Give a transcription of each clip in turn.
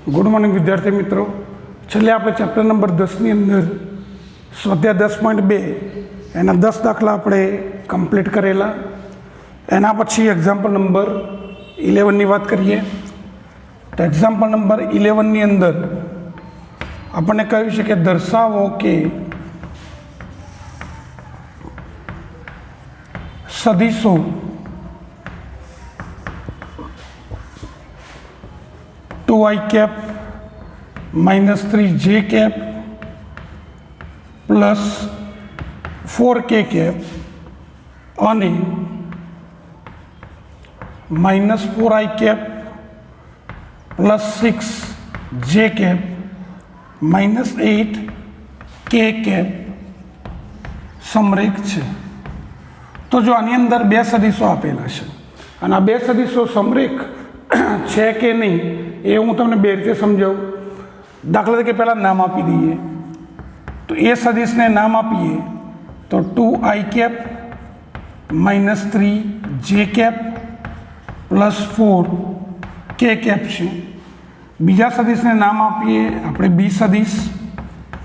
Good morning विद्यार्थी मित्रों। छेल्ले આપણે ચેપ્ટર નંબર 10 ની અંદર સ્વાધ્યાય 10.2 એના 10 દાખલા આપણે કમ્પ્લીટ કરેલા। એના પછી એક્ઝામ્પલ નંબર 11 ની વાત કરીએ તો એક્ઝામ્પલ નંબર 11 ની અંદર આપણને કહ્યું છે કે દર્શાવો કે સદિશો two I cap -3 J cap plus 4 K cap और -4 I cap plus 6 J cap -8 K cap समरेख है। तो जो आनी अंदर बे सदिशो आपेला है और आ बे सदिशो समरेख है कि नहीं ये हूँ तमने बे रीते समझाऊँ। दाखला तरीके पहला नाम आपी दीए तो ए सदिश ने नाम आपीए तो 2 आई cap -3 J cap plus 4 K cap है। बीजा सदिश ने नाम आपीए अपने बी सदिश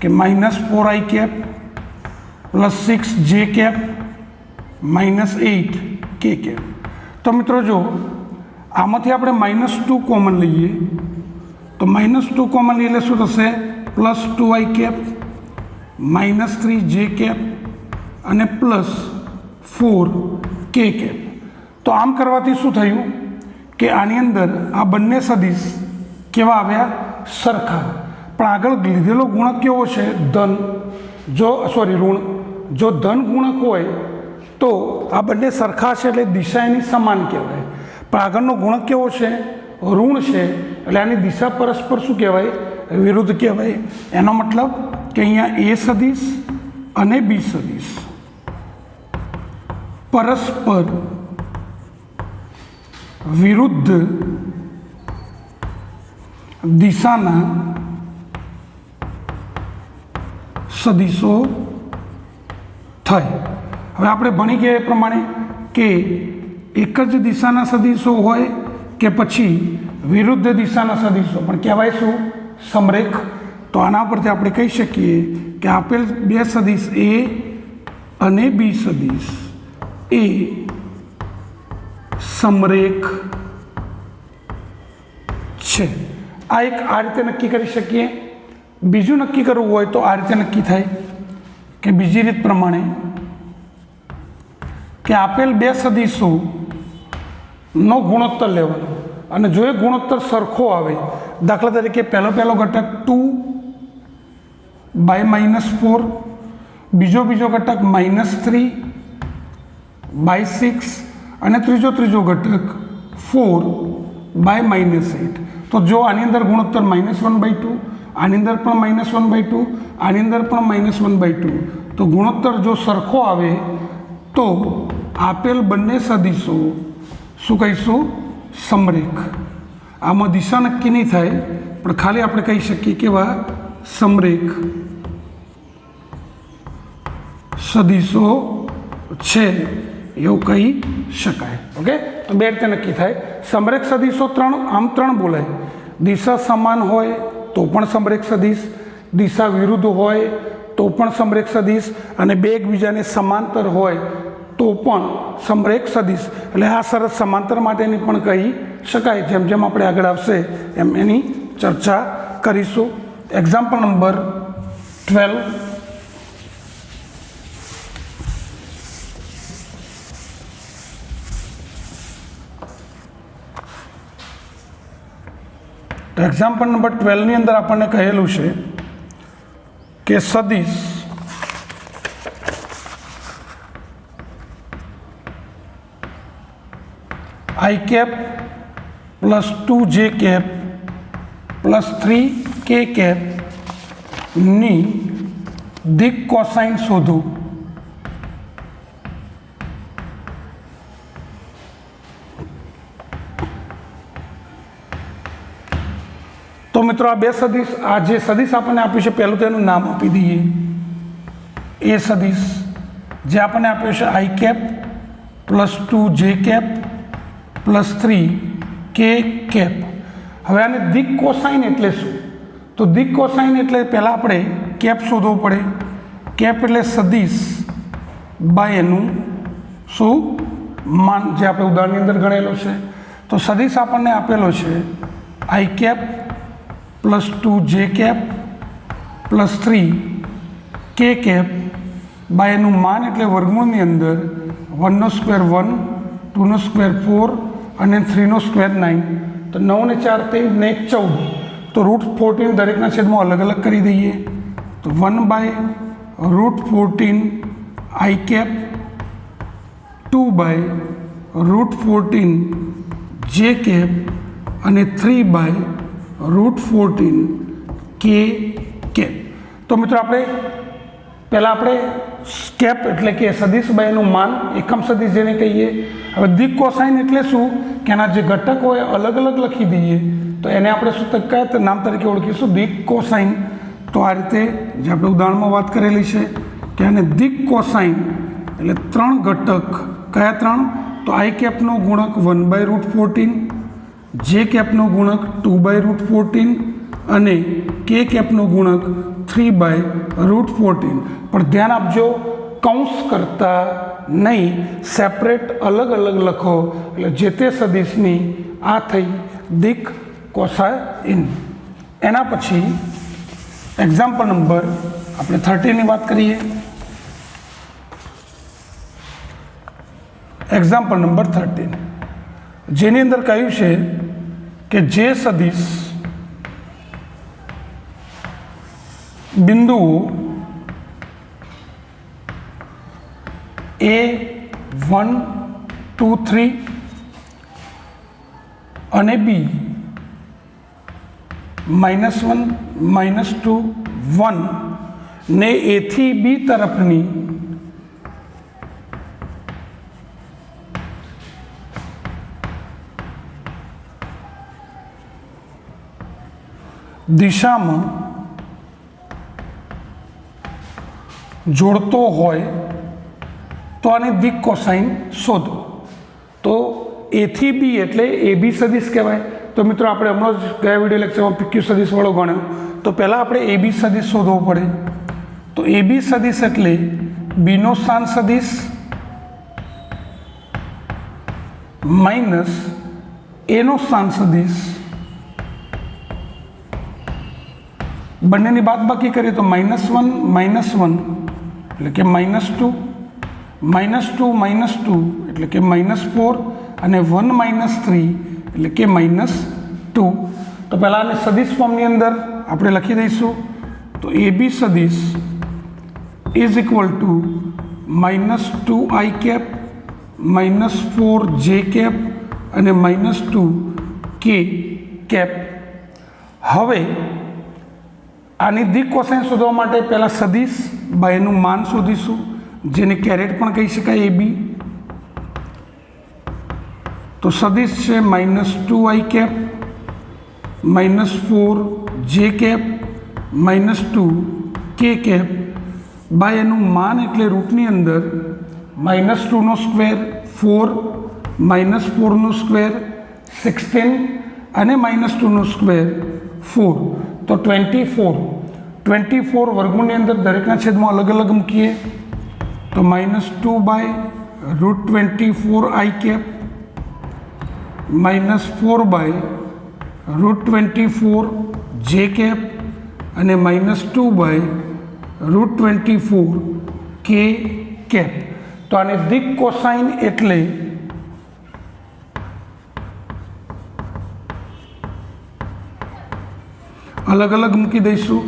के -4 I cap plus 6 J cap -8 K cap. तो मित्रों जो आमांथी आपणे -2 कॉमन लीए तो -2 कॉमन लीए शू थशे प्लस 2 आई कैप -3 जे कैप अने प्लस 4 के कैप। तो आम करवाथी शुं थयुं कि आनी अंदर आ बंने सदिश केवा आव्या सरखा पण आगळ लीधेलो गुणक केवो छे धन जो सॉरी ऋण जो धन गुणक होय तो आ बंने सरखा छे एटले दिशा एनी समान कहेवाय पण आगळनो गुणक केवो छे ऋण छे एटले आनी दिशा परस्पर शुं कहेवाय विरुद्ध कहेवाय। एनो मतलब कि अहींया ए सदिश अने बी सदिश परस्पर विरुद्ध दिशाना सदिशो थाय। हवे आपणे भणी गया ए प्रमाणे के एक ज दिशाना सदिशो होय के पछी विरुद्ध दिशाना सदिशो पण कहेवाय शुं समरेख। तो आना परथी आपणे कही शकीए कि आपेल बे सदिश ए अने बी सदिश ए समरेख छे। आ एक आ रीते नक्की करी शकीए। बीजू नक्की करवुं होय तो आ रीते नक्की थाय कि बीजी रीत प्रमाणे कि आपेल बे सदिशो नो गुणोत्तर लेवानो अने जो गुणोत्तर सरखो आवे दाखला तरीके पहलो घटक 2 बाय -4 बीजो घटक -3 बाय 6 अने त्रीजो घटक 4 बाय -8। तो जो आनी अंदर गुणोत्तर -1/2 आनी अंदर पण -1/2 आनी अंदर पण -1/2 तो गुणोत्तर जो सरखो आवे तो आपेल बंने सदिशो शुं कहीशुं समरेख। आमां दिशा नक्की नहीं थाय पण खाली आपणे कही शकीए केवा समरेख सदिशो छे एवुं कही शकाय। ओके तो बे रीते नक्की थाय। समरेख सदिशो आम त्रण बोलाय। दिशा समान होय तो पण समरेख सदिश, दिशा विरुद्ध होय तो पण समरेख सदिश अने बे एकबीजाने समांतर होय तो पण समरेख सदिश। एटले आ शरत समांतर माटेनी पण कही शकाय। जेम जेम आपणे आगळ आवशे एम एनी चर्चा करीशुं। एक्जाम्पल नंबर 12 तो एक्जाम्पल नंबर 12 ની અંદર આપણને કહેલું છે કે સદિશ आई कैप प्लस 2 जे कैप प्लस 3 के कैप नी दिक कोसाइन शोधो। तो मित्रों आ बे सदिश आ जे सदिश आपने आप्युं छे पहेलुं तेनुं नाम आपी दीए। ए सदिश जे आपने आप्युं छे आई कैप प्लस 2 जे कैप +3 के कैप। હવે આને દિક કોસાઇન એટલે શું? તો દિક કોસાઇન એટલે પહેલાં આપણે કેપ શોધવું પડે. કેપ એટલે સદિશ બાય એનું શું માન, જે આપણે ઉદાહરણની અંદર ગણેલો છે. તો સદિશ આપણને આપેલો છે આઈ કેપ પ્લસ 2 જે કેપ પ્લસ 3 કે કેપ બાય એનું માન એટલે વર્ગમૂળની અંદર 1 નો સ્ક્વેર 1, 2 નો સ્ક્વેર 4 અને 3 નો સ્ક્વેર 9. તો 9 ને 4 23 ને 1 14. તો √14 દરેકના છેદમાં અલગ અલગ કરી દઈએ. તો 1/√14 આઈ કેપ, 2/√14 જે કેપ અને 3/√14 કે કેપ. તો મિત્રો આપણે પહેલાં કેપ એટલે કે સદિશ બાયનું માન, એકમ સદિશ જેને કહીએ. હવે દિક કોસાઇન એટલે શું કે એના જે ઘટક હોય અલગ અલગ લખી દઈએ તો એને આપણે શું કયા નામ તરીકે ઓળખીશું? દિક કોસાઇન. તો આ રીતે જે આપણે ઉદાહરણમાં વાત કરેલી છે કે આને દિક કોસાઇન એટલે 3 ઘટક. કયા 3? તો આઈ કેપનો ગુણક 1/√14, જે કેપનો ગુણક 2/√14 અને કે કેપનો ગુણક 3/√14. પણ ધ્યાન આપજો, કૌંસ કરતા નહીં, સેપરેટ અલગ અલગ લખો એટલે જે તે સદિશની આ થઈ દિક કોસાઇન. એના પછી એક્ઝામ્પલ નંબર આપણે 13ની વાત કરીએ. એક્ઝામ્પલ નંબર 13 જેની અંદર કહ્યું છે કે જે સદિશ બિંદુઓ A1, 2, 3 અને B -1, -2, 1 ને A થી B તરફની દિશામાં જોડતો હોય તો આની દિક કોસાઇન શોધો. તો એ થી બી એટલે એ બી સદિશ કહેવાય. તો મિત્રો આપણે હમણાં જ ગયા વિડીયો લેક્ચરમાં PQ સદિશવાળો ગણ્યો. તો પહેલાં આપણે એ બી સદિશ શોધવો પડે. તો એ બી સદિશ એટલે બીનો સ્થાન સદિશ માઇનસ એનો સ્થાન સદિશ, બંનેની બાદબાકી કરીએ તો -1, -1 એટલે કે -2, -2, -2 એટલે કે -4 અને 1 - 3 એટલે કે -2. તો પહેલાં આને સદિશ ફોર્મની અંદર આપણે લખી દઈશું. તો એ બી સદિશ is equal to -2 I cap, -4 j cap અને -2 કે કેપ. હવે આની દિક કોસાઇન શોધવા માટે પહેલાં સદિશ બાયનું માન શોધીશું, જેને કેરેટ પણ કહી શકાય એ બી. તો સદિશ છે -2 આઈ કેપ, -4 જે કેપ, -2 કે કેપ બાય એનું માન એટલે રૂટની અંદર -2 નો સ્ક્વેર 4, -4 નો સ્ક્વેર 16 અને -2 નો સ્ક્વેર 4. તો 24 વર્ગમૂળની અંદર દરેકના છેદમાં અલગ અલગ મૂકીએ. તો -2/√24 આઈ કેપ, -4/√24 જે કેપ અને -2/√24 કે કેપ. તો આને દિક કોસાઇન એટલે અલગ અલગ મૂકી દઈશું.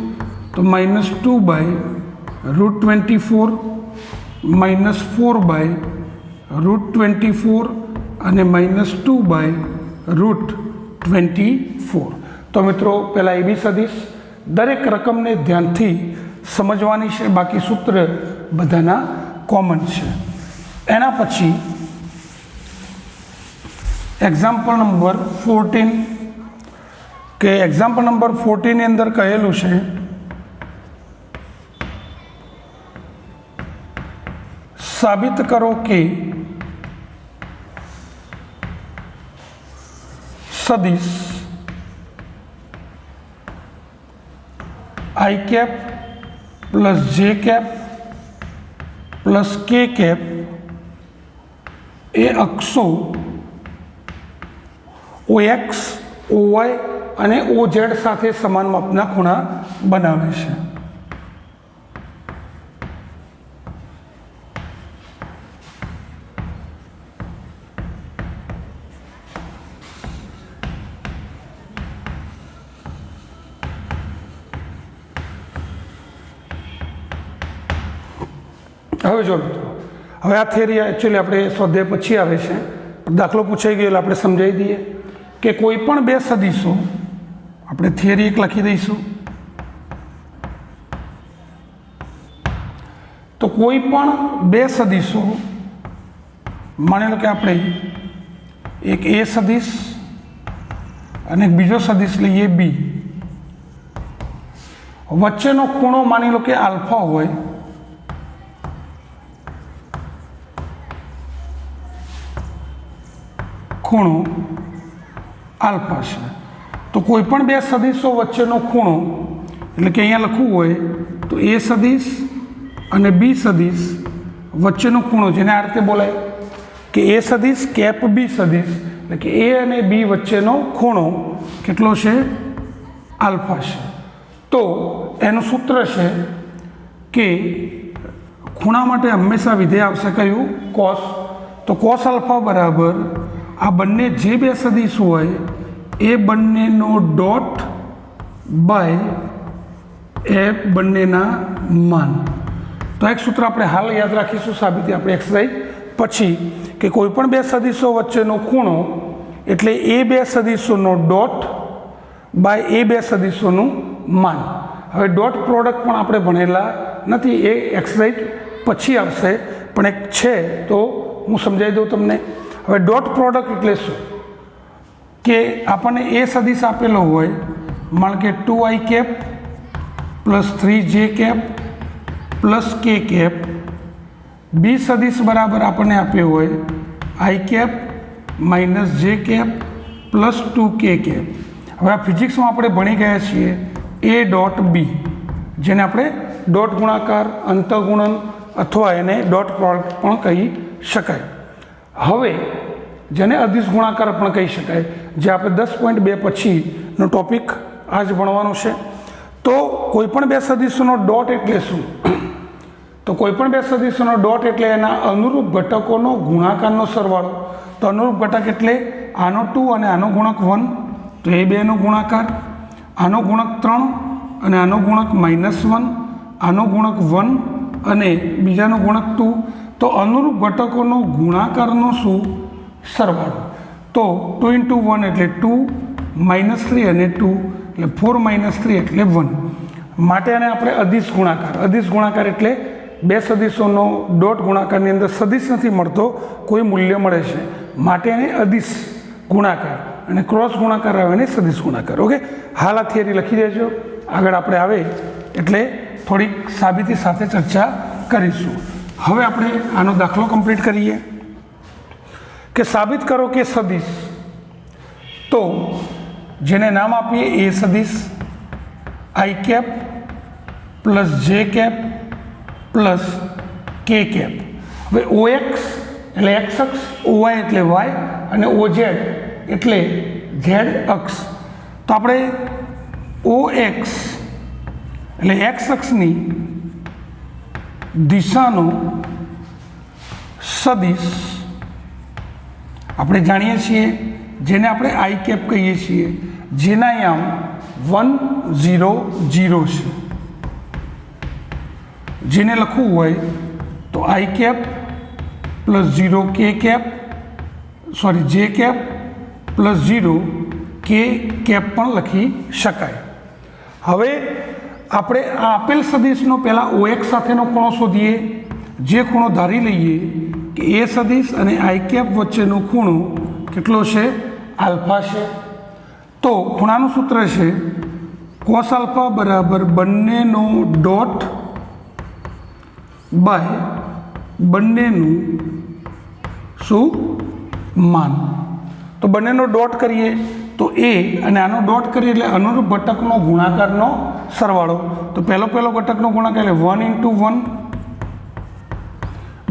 તો -2/√24 -4/√24 અને -2/√24. તો મિત્રો પહેલાં એ બી સદિશ દરેક રકમને ધ્યાનથી સમજવાની છે, બાકી સૂત્ર બધાના કોમન છે. એના પછી એક્ઝામ્પલ નંબર 14 કે એક્ઝામ્પલ નંબર 14 ની અંદર કહેલું છે સાબિત કરો કે સદિશ आई कैप प्लस जे कैप प्लस के कैप એ અક્ષો OX, OY અને OZ સાથે સમાન માપના ખૂણા બનાવે છે. હવે જો મિત્રો, હવે આ થિયરી એકચ્યુઅલી આપણે સ્વાધ્યાય પછી આવે છે. દાખલો પૂછાઈ ગયો એટલે આપણે સમજાવી દઈએ કે કોઈ પણ બે સદીશો, આપણે થિયરી એક લખી દઈશું. તો કોઈ પણ બે સદીશો, માની લો કે આપણે એક એ સદીશ અને એક બીજો સદીશ લઈએ બી. વચ્ચેનો ખૂણો માની લો કે આલ્ફા હોય, ખૂણો આલ્ફા છે. તો કોઈ પણ બે સદીશો વચ્ચેનો ખૂણો, એટલે કે અહીંયા લખવું હોય તો એ સદીશ અને બી સદીશ વચ્ચેનો ખૂણો, જેને આ રીતે બોલાય કે એ સદીશ કેપ બી સદીશ, એટલે કે એ અને બી વચ્ચેનો ખૂણો કેટલો છે? આલ્ફા છે. તો એનું સૂત્ર છે કે ખૂણા માટે હંમેશા વિધેય આવશે કયું? કોસ. તો કોસ આલ્ફા બરાબર આ બંને જે બે સદીશ હોય એ બંનેનો ડોટ બાય એ બંનેના માન. તો એક સૂત્ર આપણે હાલ યાદ રાખીશું, સાબિતી આપણે એક્સરસાઇઝ પછી, કે કોઈ પણ બે સદીશો વચ્ચેનો ખૂણો એટલે એ બે સદીશોનો ડોટ બાય એ બે સદીશોનું માન. હવે ડોટ પ્રોડક્ટ પણ આપણે ભણેલા નથી, એ એક્સરસાઇઝ પછી આવશે, પણ એક છે તો હું સમજાવી દઉં તમને. હવે ડોટ પ્રોડક્ટ એટલે શું? કે આપણને એ સદીશ આપેલો હોય, માન કે 2i cap plus 3j cap plus કે કેપ. બી સદીશ બરાબર આપણને આપ્યો હોય I cap minus J cap plus 2k cap. હવે આ ફિઝિક્સમાં આપણે ભણી ગયા છીએ એ ડોટ બી, જેને આપણે ડોટ ગુણાકાર, અંતઃગુણન અથવા એને ડોટ પ્રોડક્ટ પણ કહી શકાય. હવે જેને અદિશ ગુણાકાર પણ કહી શકાય, જે આપણે 10.2 પછીનો ટોપિક આજ ભણવાનો છે. તો કોઈપણ બે સદીશોનો ડોટ એટલે શું? તો કોઈપણ બે સદીશોનો ડોટ એટલે એના અનુરૂપ ઘટકોનો ગુણાકારનો સરવાળો. તો અનુરૂપ ઘટક એટલે આનો 2 અને આનો ગુણક 1, તો એ બેનો ગુણાકાર, આનો ગુણક 3 અને આનો ગુણક -1, આનો ગુણક 1 અને બીજાનો ગુણક 2. તો અનુરૂપ ઘટકોનો ગુણાકારનો શું? સરવાળો. તો 2 × 1 એટલે 2, -3 અને 2 એટલે 4 - 3 એટલે 1. માટે આને આપણે અદિશ ગુણાકાર. અદિશ ગુણાકાર એટલે બે સદીશોનો ડોટ ગુણાકારની અંદર સદીશ નથી મળતો, કોઈ મૂલ્ય મળે છે, માટે એને અદિશ ગુણાકાર, અને ક્રોસ ગુણાકાર આવે એને સદીશ ગુણાકાર. ઓકે, હાલ આ થિયરી લખી દેજો, આગળ આપણે આવે એટલે થોડીક સાબિતી સાથે ચર્ચા કરીશું. હવે આપણે આનો દાખલો કમ્પ્લીટ કરીએ કે સાબિત કરો કે સદીશ, તો જેને નામ આપીએ એ સદીશ આઈ કેપ પ્લસ જે કેપ પ્લસ કે કેપ. હવે OX એટલે એક્સ અક્ષ, OY એટલે વાય અને OZ એટલે ઝેડ અક્ષ. તો આપણે OX એટલે એક્સ અક્ષની દિશાનો સદીશ આપણે જાણીએ છીએ, જેને આપણે આઈ કેપ કહીએ છીએ, જેના યામ 1 0 0 છે. જેને લખવું હોય તો આઈ cap plus 0 k cap, sorry j cap plus 0 k cap પણ લખી શકાય. હવે આપણે આ આપેલ સદીશનો પહેલાં OX સાથેનો ખૂણો શોધીએ. જે ખૂણો ધારી લઈએ કે એ સદીશ અને આઈ કેપ વચ્ચેનો ખૂણો કેટલો છે? આલ્ફા છે. તો ખૂણાનું સૂત્ર છે કોસ આલ્ફા બરાબર બંનેનો ડોટ બાય બંનેનું શું? માન. તો બંનેનો ડોટ કરીએ તો એ અને આનો ડોટ કરીએ એટલે અનુરૂપ ઘટકનો ગુણાકારનો સરવાળો. તો પહેલો ઘટકનો ગુણાકાર એટલે 1 × 1,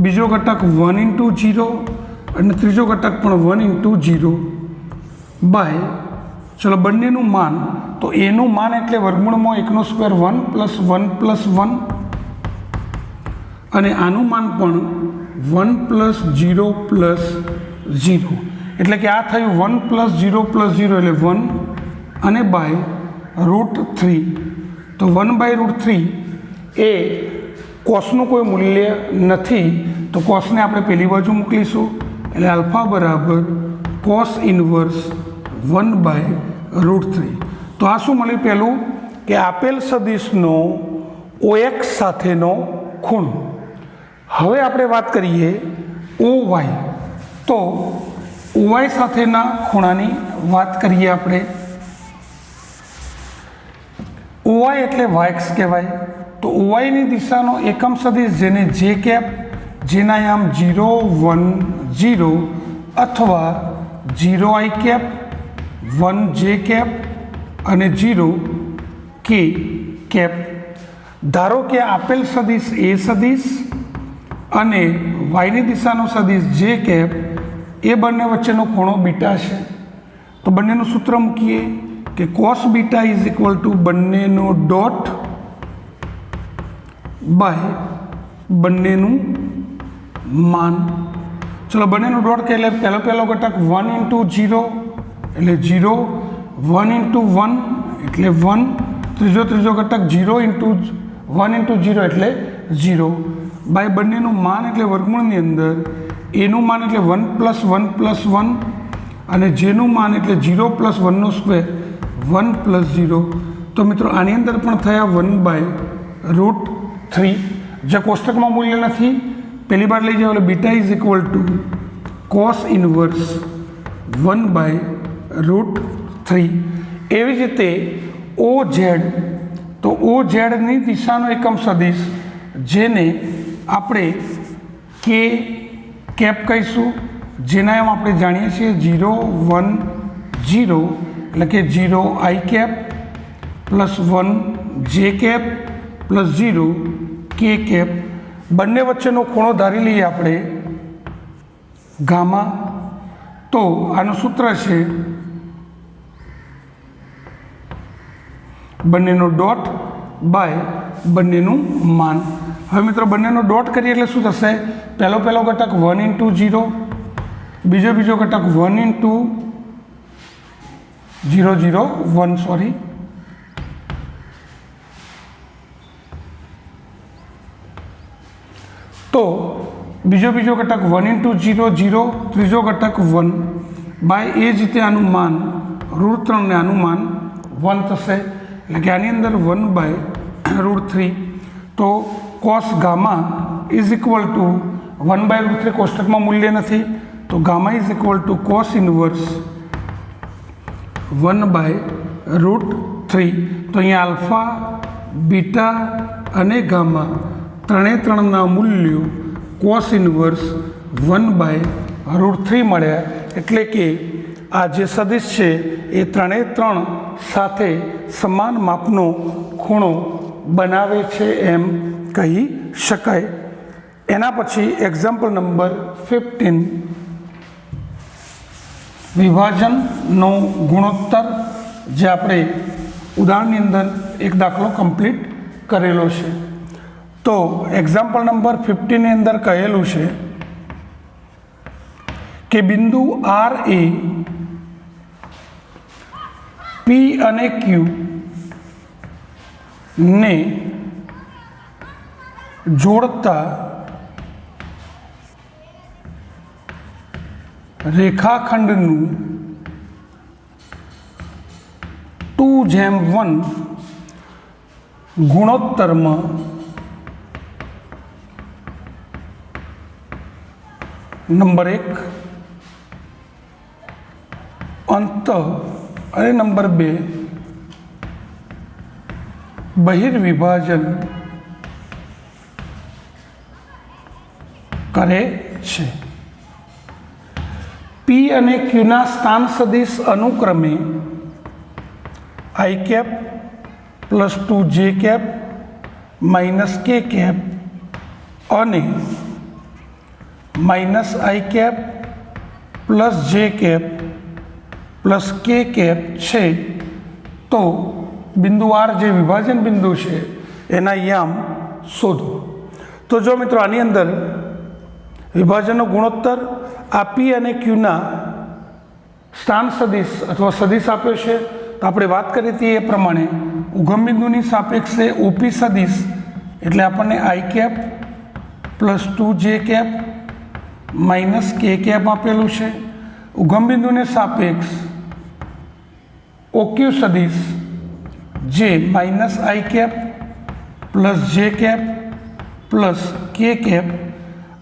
બીજો ઘટક 1 × 0 અને ત્રીજો ઘટક પણ 1 × 0 બાય, ચલો બંનેનું માન, તો એનું માન એટલે વર્ગમૂળમાં 1² 1 + 1 + 1 અને આનું માન પણ 1 + 0 + 0 એટલે કે આ થયું 1 + 0 + 0 એટલે 1 અને બાય √3. તો 1/√3 એ કોસનું કોઈ મૂલ્ય નથી, તો કોસને આપણે પેલી બાજુ મોકલીશું એટલે આલ્ફા બરાબર cos ઇન્વર્સ 1/√3. તો આ શું મળ્યું? પહેલું કે આપેલ સદિશનો OX સાથેનો ખૂણો. હવે આપણે વાત કરીએ OY. તો OY સાથેના ખૂણાની વાત કરીએ આપણે. OY એટલે YX કહેવાય. તો OYની દિશાનો એકમ સદિશ જેને જે કેપ, જેના આમ 0 1 0 અથવા 0I કેપ, 1 J કેપ અને 0 K કેપ. ધારો કે આપેલ સદિશ એ સદિશ અને વાયની દિશાનો સદિશ જે કેપ, એ બંને વચ્ચેનો ખૂણો બીટા છે. તો બંનેનું સૂત્ર મૂકીએ કે cos બીટા = બંનેનો ડોટ બાય બંનેનું માન. ચલો બંનેનું ડોટ કે એટલે પહેલો ઘટક 1 × 0 એટલે 0, 1 × 1 એટલે 1, ત્રીજો ઘટક 0 × 1 × 0 એટલે 0 બાય બંનેનું માન એટલે વર્ગમૂળની અંદર એનું માન એટલે 1 + 1 + 1 અને જેનું માન એટલે 0 + 1² 1 + 0. તો મિત્રો આની અંદર પણ થયા 1/√3. જે કોષ્ટકમાં મૂલ્ય નથી પહેલી બાર લઈ જાઓ એટલે બીટા = cos ઇન્વર્સ 1/√3. એવી જ રીતે OZ. તો OZની દિશાનો એકમ સદિશ જેને આપણે કે કેપ કહીશું, જેના એમ આપણે જાણીએ છીએ 0 1 0 એટલે કે 0I cap +1 J cap +0 K cap. બંને વચ્ચેનો ખૂણો ધારી લઈએ આપણે ગામા. તો આનું સૂત્ર છે બંનેનો ડોટ બાય બંનેનું માન. હવે મિત્રો બંનેનો ડોટ કરીએ એટલે શું થશે? પહેલો ઘટક 1 × 0, બીજો ઘટક 1 × 0 0 1 સોરી, તો બીજો ઘટક 1 × 0 0, ત્રીજો ઘટક 1 બાય એ જ રીતે આનું માન √3 ને આનું માન 1 થશે એટલે કે આની અંદર 1/√3. તો cos ગામા = 1/√3 કોષ્ટકમાં મૂલ્ય નથી, તો ગામા = cos ઇન્વર્સ 1/√3. તો અહીંયા આલ્ફા, બીટા અને ગામા ત્રણેના મૂલ્યો cos ઇન્વર્સ 1/√3 મળ્યા. એટલે કે આ જે સદિશ છે એ ત્રણે સાથે સમાન માપનો ખૂણો બનાવે છે એમ કહી શકાય. એના પછી એક્ઝામ્પલ નંબર 15, વિભાજનનો ગુણોત્તર, જે આપણે ઉદાહરણની અંદર એક દાખલો કમ્પ્લીટ કરેલો છે. તો એક્ઝામ્પલ નંબર 15 ની અંદર કહેલું છે કે બિંદુ R એ P અને Q ને જોડતા રેખાખંડનું 2:1 ગુણોત્તરમાં નંબર 1 અંત અને નંબર 2 બહિર્વિભાજન કરે છે. P અને Q ના સ્થાન સદિશ અનુક્રમે I cap plus 2j cap minus k cap અને માઇનસ આઈ કેપ પ્લસ જે કેપ પ્લસ કે કેપ છે. તો બિંદુ આર જે વિભાજન બિંદુ છે એના યામ શોધો. તો જો મિત્રો આની અંદર વિભાજનનો ગુણોત્તર આ પી અને ક્યુના સ્થાન સદિશ અથવા સદિશ આપ્યો છે. તો આપણે વાત કરી હતી એ પ્રમાણે ઉગમ બિંદુની સાપેક્ષે ઓપી સદિશ એટલે આપણને i cap plus 2j cap minus કે કેપ આપેલું છે. ઉગમ બિંદુને સાપેક્ષ ઓક્યુ સદિશ જે માઇનસ આઈ કેપ પ્લસ જે કેપ પ્લસ કે કેપ.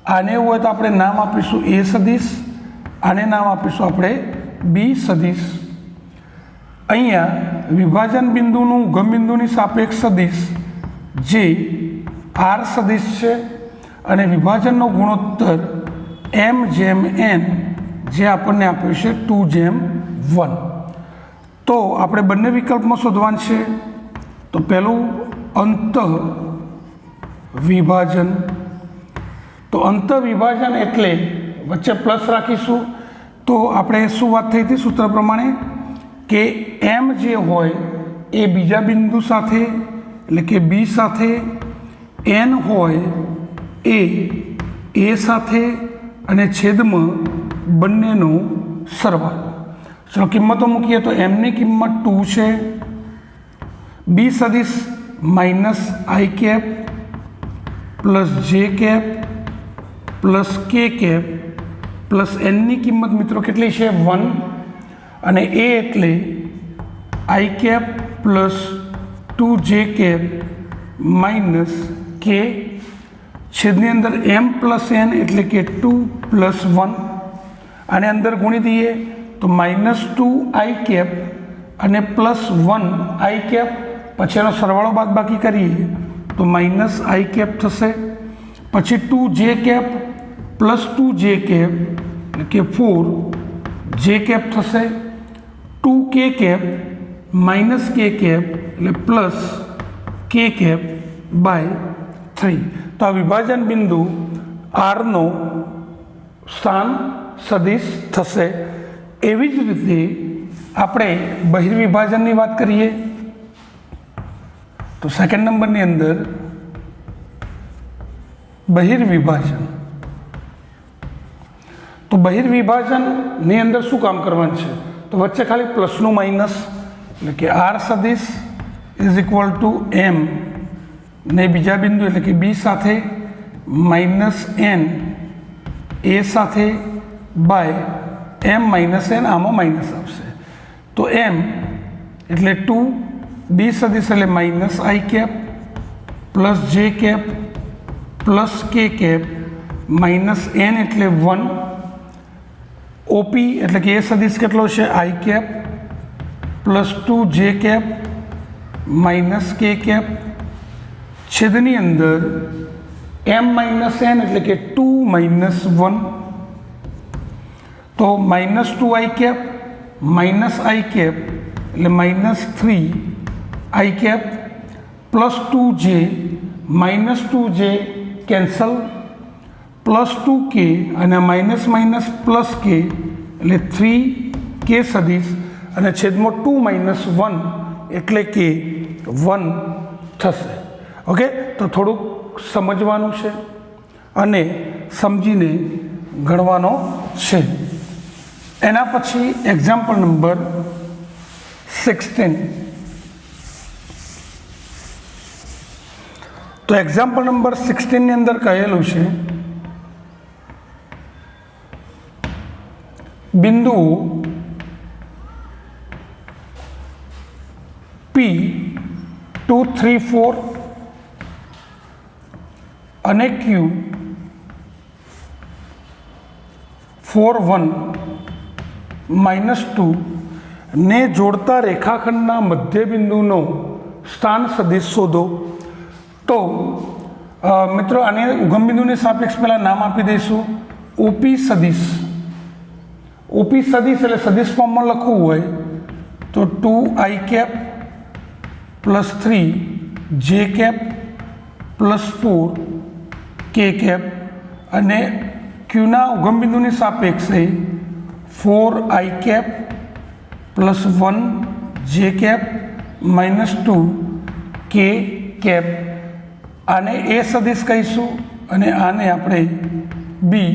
આને એવું હોય તો આપણે નામ આપીશું એ સદિશ, આને નામ આપીશું આપણે બી સદિશ. અહીંયા વિભાજન બિંદુનું ઉગમ બિંદુની સાપેક્ષ સદિશ જે આર સદિશ છે અને વિભાજનનો ગુણોત્તર m/n જે આપણને આપ્યો છે 2/1. તો આપણે બંને વિકલ્પમાં શોધવાનું છે. તો પહેલું અંત વિભાજન. તો અંત વિભાજન એટલે વચ્ચે પ્લસ રાખીશું. તો આપણે શું વાત થઈ હતી સૂત્ર પ્રમાણે કે m જે હોય એ બીજા બિંદુ સાથે એટલે કે બી સાથે, n હોય એ સાથે અને છેદમાં બંનેનો સરવાળો. ચલો કિંમતો મૂકીએ તો એમની કિંમત 2 છે, બી સદિશ માઇનસ આઈ કેપ પ્લસ જે કેપ પ્લસ કે કેપ પ્લસ એનની કિંમત મિત્રો કેટલી છે 1 અને એ એટલે I cap plus 2j cap minus K. છેદની અંદર m પ્લસ n એટલે કે 2 પ્લસ 1. આને અંદર ગુણી દઈએ તો માઇનસ 2 આઈ કેપ અને પ્લસ 1 આઈ કેપ, પછી એનો સરવાળો બાદબાકી કરીએ તો માઇનસ આઈ કેપ થશે. પછી 2j cap plus 2j cap એટલે કે 4j કેપ થશે. 2k cap minus k cap એટલે પ્લસ k કેપ બાય 3. તો આ વિભાજન બિંદુ આરનો સ્થાન સદિશ થશે. એવી જ રીતે આપણે બહિર્વિભાજનની વાત કરીએ તો સેકન્ડ નંબરની અંદર બહિર્વિભાજન. તો બહિર્વિભાજનની અંદર શું કામ કરવાનું છે? તો વચ્ચે ખાલી પ્લસનું માઇનસ એટલે કે આર સદિશ ઇઝ ઇક્વલ ટુ એમ ને બીજા બિંદુ એટલે કે બી સાથે માઇનસ n એ સાથે બાય m માઇનસ n, આમાં માઇનસ આવશે. તો m એટલે 2, બી સદિશ એટલે માઇનસ આઈ કેપ પ્લસ જે કેપ પ્લસ કે કેપ માઇનસ n એટલે 1, ઓપી એટલે કે એ સદિશ કેટલો છે I cap plus 2j cap minus કે કેપ. છેદની અંદર m માઇનસ n એટલે કે 2 માઇનસ 1. તો માઇનસ 2 આઈ કેપ માઇનસ આઈ કેપ એટલે minus 3 I cap plus 2j minus 2j cancel plus 2k અને માઇનસ માઇનસ પ્લસ k એટલે 3k સદિશ અને છેદમાં 2 માઇનસ 1 એટલે કે 1 થશે. ઓકે, તો થોડુંક સમજવાનું છે અને સમજીને ગણવાનો છે. એના પછી એક્ઝામ્પલ નંબર 16. તો એક્ઝામ્પલ નંબર 16ની અંદર કહેલું છે બિંદુઓ P2, 3, 4 અને Q4, 1, -2 ને જોડતા રેખાખંડના મધ્યબિંદુનો સ્થાન સદિશ શોધો. તો મિત્રો આને ઉગમ બિંદુની સાપેક્ષ પહેલાં નામ આપી દઈશું ઓપી સદિશ. ઓપી સદિશ એટલે સદિશ ફોર્મમાં લખવું હોય તો 2i કેપ +3 જે કેપ +4 કે કેપ અને ક્યુના ઉગમબિંદુની સાપેક્ષે 4i કેપ +1 જે કેપ -2 કે કેપ. આને એ સદિશ કહીશું અને આને આપણે બી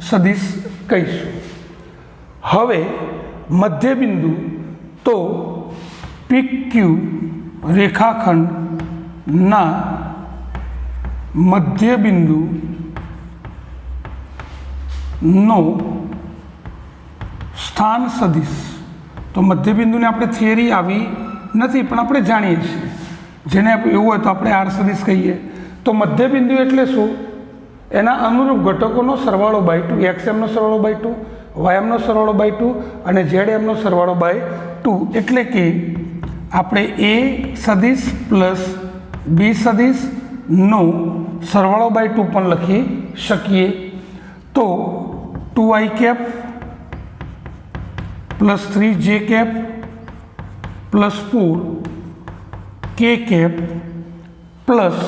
સદિશ કહીશું. હવે મધ્યબિંદુ તો પીક ક્યુ રેખાખંડના મધ્યબિંદુ નો સ્થાન સદિશ. તો મધ્યબિંદુને આપણે થિયરી આવી નથી પણ આપણે જાણીએ છીએ, જેને એવું હોય તો આપણે આર સદિશ કહીએ. તો મધ્યબિંદુ એટલે શું? એના અનુરૂપ ઘટકોનો સરવાળો બાય 2, XMનો સરવાળો બાય 2, YMનો સરવાળો બાય 2 અને ZMનો સરવાળો બાય 2. એટલે કે આપણે એ સદિશ પ્લસ બી સદિશનો સરવાળો બાય 2 પણ લખી શકીએ. તો 2i કેપ +3 જે કેપ +4 કે કેપ પ્લસ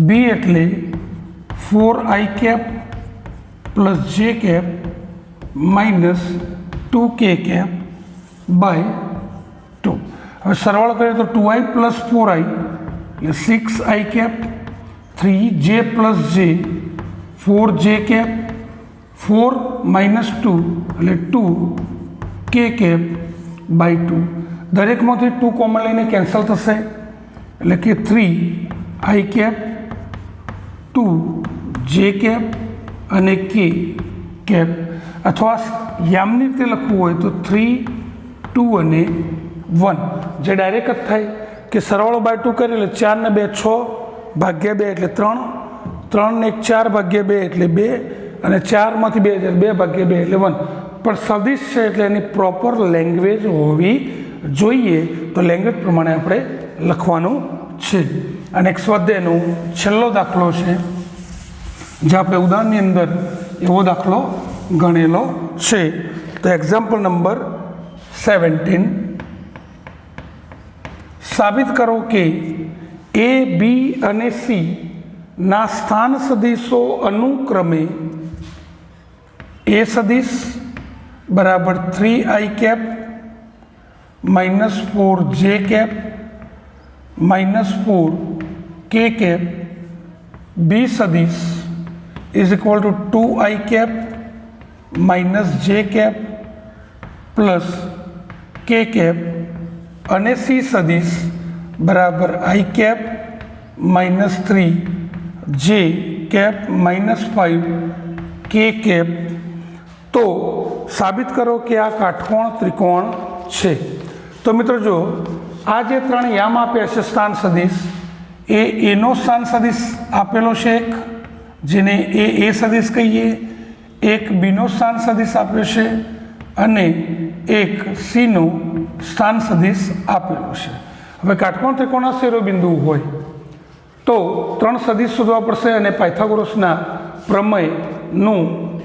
બી એટલે 4i કેપ +j કેપ -2 કે કેપ બાય 2. હવે સરવાળો કરીએ તો 2i + 4i એટલે 6i cap, 3j + j 4j cap, 4 -2 એટલે 2 કે કેપ બાય 2. દરેકમાંથી 2 કોમન લઈને કેન્સલ થશે એટલે કે 3i કેપ 2j કેપ અને કે કેપ. અથવા યામની રીતે લખવું હોય તો 3, 2 અને 1, જે ડાયરેક્ટ જ થાય કે સરવાળો બાય 2 કરીએ એટલે 4 ને 2 6 ભાગ્યા 2 એટલે 3, 3 ને 1 4 ભાગ્યા 2 એટલે 2 અને 4માંથી 2 એટલે 2 ભાગ્યા 2 એટલે 1. પણ સદિશ છે એટલે એની પ્રોપર લેંગ્વેજ હોવી જોઈએ. તો લેંગ્વેજ પ્રમાણે આપણે લખવાનું છે. અને એક સ્વાધ્યાયનો છેલ્લો દાખલો છે જે આપણે ઉદાહરણની અંદર એવો દાખલો ગણેલો છે. તો એક્ઝામ્પલ નંબર 17. સાબિત કરો કે એ, બી અને સી ના સ્થાન સદિશો અનુક્રમે એ સદિશ બરાબર 3i કેપ -4j કેપ -4 કે કેપ, બી સદિશ is equal to 2i cap -j cap k cap અને સી સદિશ બરાબર i કેપ -3j કેપ -5 કે કેપ. તો સાબિત કરો કે આ કાટકોણ ત્રિકોણ છે. તો મિત્રો જો આ જે 3 યામ આપ્યા છે સ્થાન સદિશ, એ એનો સ્થાન સદિશ આપેલો છે એક, જેને એ સદિશ કહીએ, એક બીનો સ્થાન સદિશ આપ્યો છે અને એક સીનો સ્થાન સદિશ આપેલો છે. હવે કાટકોણ ત્રિકોણના શિરોબિંદુ હોય તો 3 સદિશ શોધવા પડશે અને પાયથાગોરસના પ્રમેયનું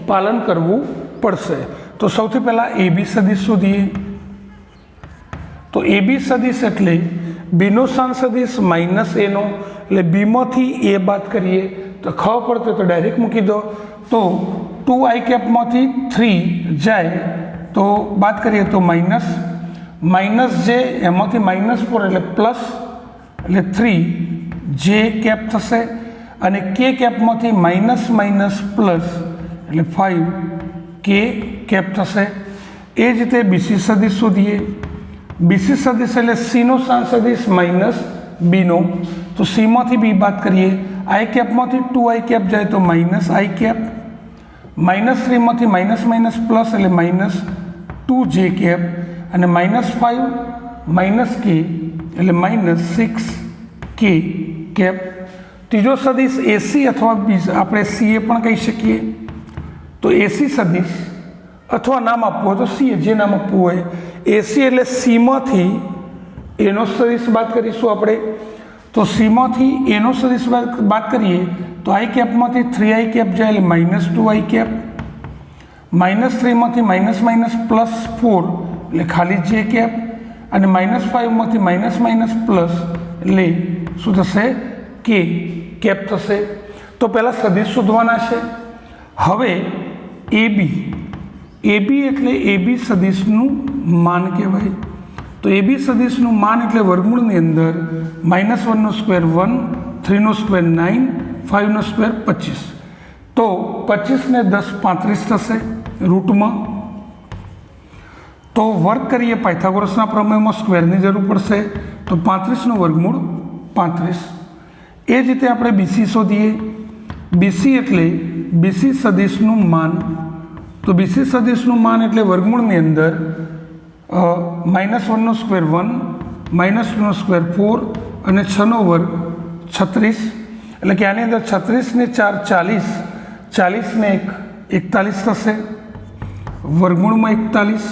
પાલન કરવું પડશે. તો સૌથી પહેલાં એબી સદિશ શોધીએ. તો એબી સદિશ એટલે બીનો સ્થાન સદિશ માઇનસ એનો, એટલે બીમાંથી એ બાદ કરીએ તો ખબર પડશે તો ડાયરેક્ટ મૂકી દો. તો 2i કેપમાંથી 3 જાય તો બાદ કરીએ તો માઇનસ જે એમાંથી -4 એટલે પ્લસ એટલે 3j કેપ થશે અને કે કેપમાંથી માઇનસ પ્લસ એટલે 5k કેપ થશે. એ જ રીતે બીસી સદિશ શોધીએ. બીસી સદિશ એટલે સીનો સ્થાન સદિશ માઇનસ બીનો, તો સીમાંથી બી બાદ કરીએ. આઈ કેપમાંથી 2i કેપ જાય તો -i કેપ, -3માંથી માઇનસ પ્લસ એટલે -2j કેપ અને -5 - k એટલે -6k કેપ. ત્રીજો સદિશ એસી અથવા આપણે સીએ પણ કહી શકીએ. તો એસી સદિશ અથવા નામ આપવું હોય તો સીએ, જે નામ આપવું હોય. એસી એટલે સીમાંથી એનો સદિશ બાદ કરીશું આપણે. તો સીમાંથી એનો સદિશ બાદ કરીએ તો આઈ કેપમાંથી 3i કેપ જાય એટલે -2i કેપ, -3માંથી --+4 એટલે ખાલી જે કેપ અને -5માંથી માઇનસ માઇનસ પ્લસ એટલે શું થશે કે કેપ થશે. તો પહેલાં સદિશ શોધવાના છે. હવે એબી એટલે એબી સદિશનું માન કહેવાય. તો એબી સદિશનું માન એટલે વર્ગમૂળની અંદર -1નો સ્ક્વેર 1, 3નો સ્ક્વેર 9, 5નો સ્ક્વેર 25. તો 25 ને 10 35 થશે રૂટમાં. તો વર્ક કરીએ પાયથાગોરસના પ્રમેયમાં સ્ક્વેરની જરૂર પડશે. તો 35નું વર્ગમૂળ 35. એ જ રીતે આપણે બીસી શોધીએ. બીસી એટલે બીસી સદિશનું માન. તો બીસી સદિશનું માન એટલે વર્ગમૂળની અંદર -1નો સ્ક્વેર 1, -2નો સ્ક્વેર 4 અને 6નો વર્ગ 36. એટલે કે આની અંદર 36 ને 4 40, 40 ને 1 41 થશે. વર્ગમૂળમાં 41.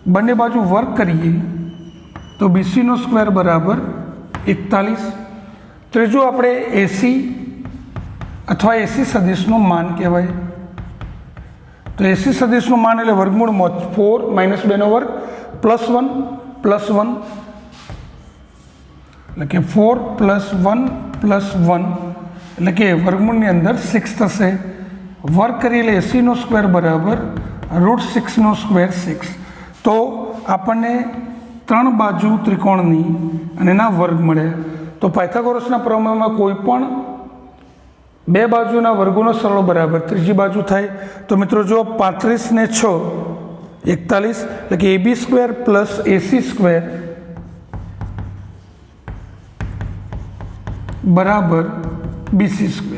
બંને બાજુ વર્ક કરીએ તો બીસીનો સ્ક્વેર બરાબર 41. ત્રીજું આપણે એસી અથવા એસી સદિશનું માન કહેવાય. તો એસી સદિશનું માન એટલે વર્ગમૂળમાં 4 -2નો વર્ગ +1 +1 એટલે કે 4 +1 +1 એટલે કે વર્ગમૂળની અંદર 6 થશે. વર્ક કરીએ એટલે એસીનો સ્ક્વેર બરાબર √6નો સ્ક્વેર 6. તો આપણને 3 બાજુ ત્રિકોણની અને એના વર્ગ મળ્યા. તો પાયથાગોરસના પ્રમેયમાં કોઈ પણ 2 બાજુના વર્ગોનો સરળ બરાબર ત્રીજી બાજુ થાય. તો મિત્રો જો 35 ને 6 41 એટલે કે AB² + AC² બરાબર BC²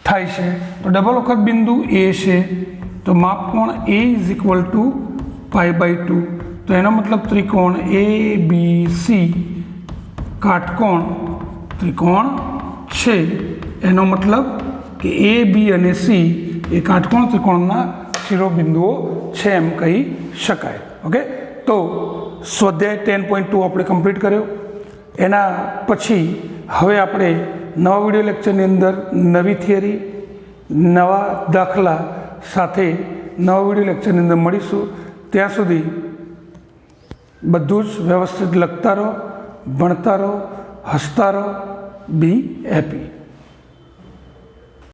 થાય છે. તો ડબલ વખત બિંદુ A છે. તો માપકોણ A = π/2. તો એનો મતલબ ત્રિકોણ ABC કાટકોણ ત્રિકોણ છે. એનો મતલબ કે A, B અને C એ કાટકોણ ત્રિકોણના શિરોબિંદુઓ છે એમ કહી શકાય. ઓકે, તો સ્વાધ્યાય 10.2 આપણે કમ્પ્લીટ કર્યો. એના પછી હવે આપણે નવા વિડીયો લેક્ચરની અંદર નવી થિયરી, નવા દાખલા સાથે નવા વિડીયો લેક્ચરની અંદર મળીશું. ત્યાં સુધી બધું જ વ્યવસ્થિત લખતા રહો, ભણતા રહો, હસતા રહો. બી હેપી.